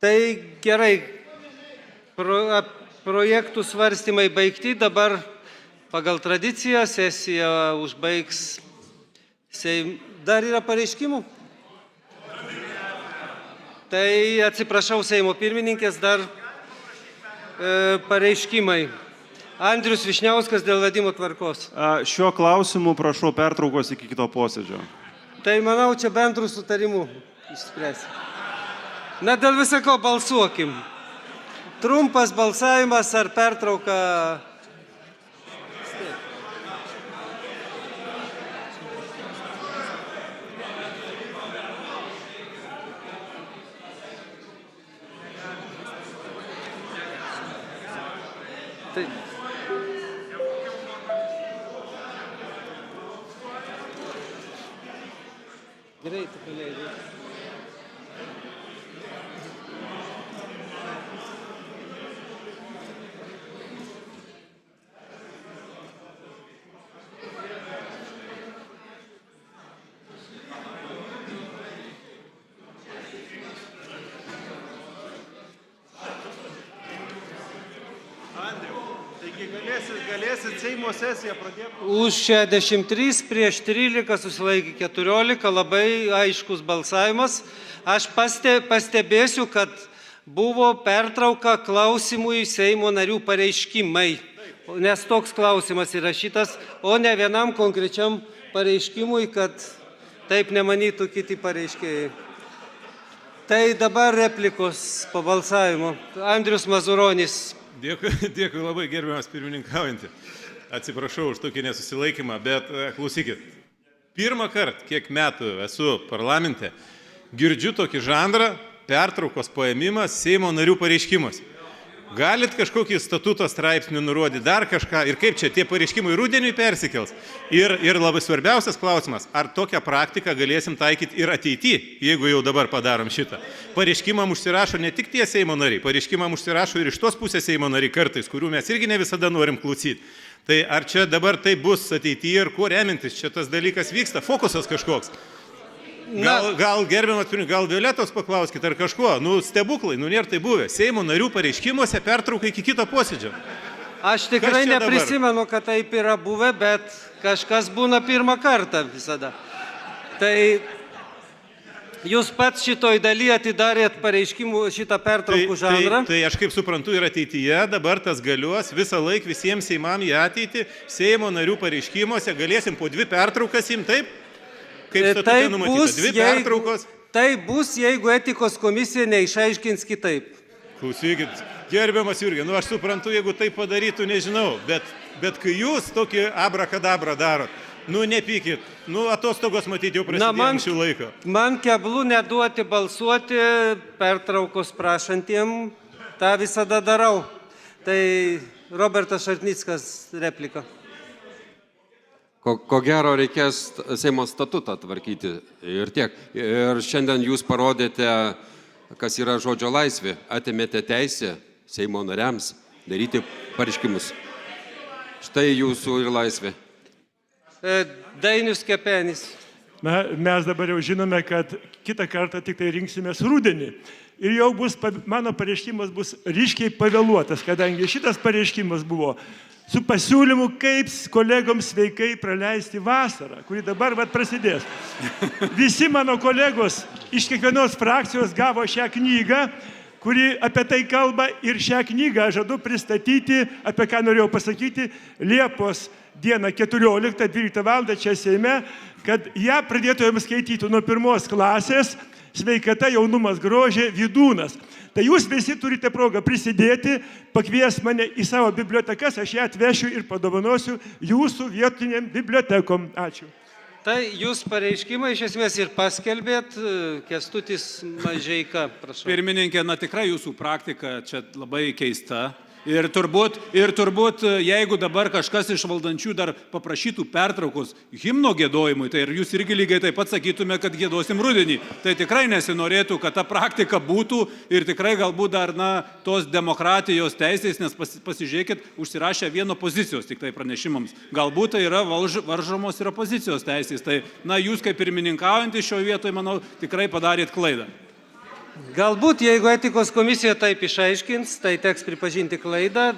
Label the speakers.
Speaker 1: Tai gerai, projektų svarstymai baigti, dabar pagal tradiciją sesiją užbaigs Dar yra pareiškimų? Tai atsiprašau Seimo pirmininkės, dar pareiškimai. Andrius Višniauskas dėl vedimo tvarkos.
Speaker 2: Šiuo klausimu prašau pertraukos iki kito posėdžio.
Speaker 1: Tai manau, čia bendrų sutarimų išspręs. Na, dėl visako balsuokim. Trumpas balsavimas ar pertrauka? Tai... Greitai paleidai.
Speaker 2: Galėsit Seimo sesiją pradėti.
Speaker 1: Už 63, prieš 13, susilaikė 14, labai aiškus balsavimas. Aš pastebėsiu, kad buvo pertrauka klausimui Seimo narių pareiškimai, nes toks klausimas įrašytas, o ne vienam konkrečiam pareiškimui, kad taip nemanytų kiti pareiškėjai. Tai dabar replikos po balsavimo. Andrius Mazuronis.
Speaker 3: Dėkui labai, gerbiamas pirmininkaujantį. Atsiprašau už tokį nesusilaikymą, bet klausykit. Pirmą kartą, kiek metų esu parlamente, girdžiu tokį žanrą pertraukos paėmimas Seimo narių pareiškimas. Galit kažkokį statuto straipsnį nurodyti, dar kažką, ir kaip čia tie pareiškimai rudeniui persikels. Ir labai svarbiausias klausimas, ar tokią praktiką galėsim taikyti ir ateityje, jeigu jau dabar padarom šitą. Pareiškimam užsirašo ne tik tie Seimo nariai, pareiškimam užsirašo ir iš tos pusės Seimo nariai kartais, kurių mes irgi ne visada norim klausyti. Tai ar čia dabar tai bus ateityje ir kuo remintis, čia tas dalykas vyksta, fokusas kažkoks. Gal gerbiamas pirmininkas, gal Violetos paklauskit ar kažko, stebuklai, nėra tai buvę. Seimo narių pareiškimuose pertrauka iki kito posėdžio.
Speaker 1: Aš tikrai neprisimenu, kad taip yra buvę, bet kažkas būna pirmą kartą visada. Tai jūs pats šitoj daly atidarėt pareiškimų šitą pertraukų žanrą.
Speaker 3: Tai aš kaip suprantu ir ateityje dabar tas galios visą laiką visiems Seimam į ateitį. Seimo narių pareiškimuose galėsim po 2 pertraukas imti, taip? Kaip statute numatyta, 2 pertraukos.
Speaker 1: Tai bus, jeigu etikos komisija neišaiškins kitaip.
Speaker 3: Klausykit, gerbiamas Jurgi, aš suprantu, jeigu tai padarytų, nežinau, bet kai jūs tokį abrakadabrą darot, nepykit, atostogos matyti jau prasidėjo anksčiau laiko.
Speaker 1: Man keblu neduoti balsuoti pertraukos prašantiem, tą visada darau. Tai Robertas Šarknickas replika.
Speaker 4: Ko gero reikės Seimo statutą tvarkyti ir tiek. Ir šiandien jūs parodėte, kas yra žodžio laisvė. Atėmėte teisę Seimo nariams daryti pareiškimus. Štai jūsų ir laisvė.
Speaker 1: Dainius Kepenis.
Speaker 5: Mes dabar jau žinome, kad kitą kartą tik tai rinksimės rudenį. Ir jau mano pareiškimas bus ryškiai pavėluotas, kadangi šitas pareiškimas buvo su pasiūlymu, kaip kolegoms sveikai praleisti vasarą, kuri dabar prasidės. Visi mano kolegos iš kiekvienos frakcijos gavo šią knygą, kuri apie tai kalba, ir šią knygą žadu pristatyti, apie ką norėjau pasakyti, Liepos dieną 14-12 val. Čia Seime, kad ją pradėtumėm skaityti nuo 1 klasės, sveikata, jaunumas, grožė, Vydūnas. Tai jūs visi turite progą prisidėti, pakvies mane į savo bibliotekas, aš ją atvešiu ir padovanosiu jūsų vietiniam bibliotekom. Ačiū.
Speaker 1: Tai jūs pareiškimą iš esmės ir paskelbėt, Kęstutis Mažeika, prašau.
Speaker 6: Pirmininkė, tikrai jūsų praktika čia labai keista. Ir turbūt, jeigu dabar kažkas iš valdančių dar paprašytų pertraukos himno giedojimui, tai ir jūs irgi lygiai taip pat sakytume, kad giedosim rudenį. Tai tikrai nesinorėtų, kad ta praktika būtų ir tikrai galbūt dar tos demokratijos teisės, nes pasižiūrėkit, užsirašę vieno pozicijos tik tai pranešimams. Galbūt tai yra varžomos ir opozicijos teisės. Tai jūs kaip pirmininkaujantys šioje vietoje, manau, tikrai padarėt klaidą.
Speaker 1: Galbūt, jeigu etikos komisija taip išaiškins, tai teks pripažinti klaidą.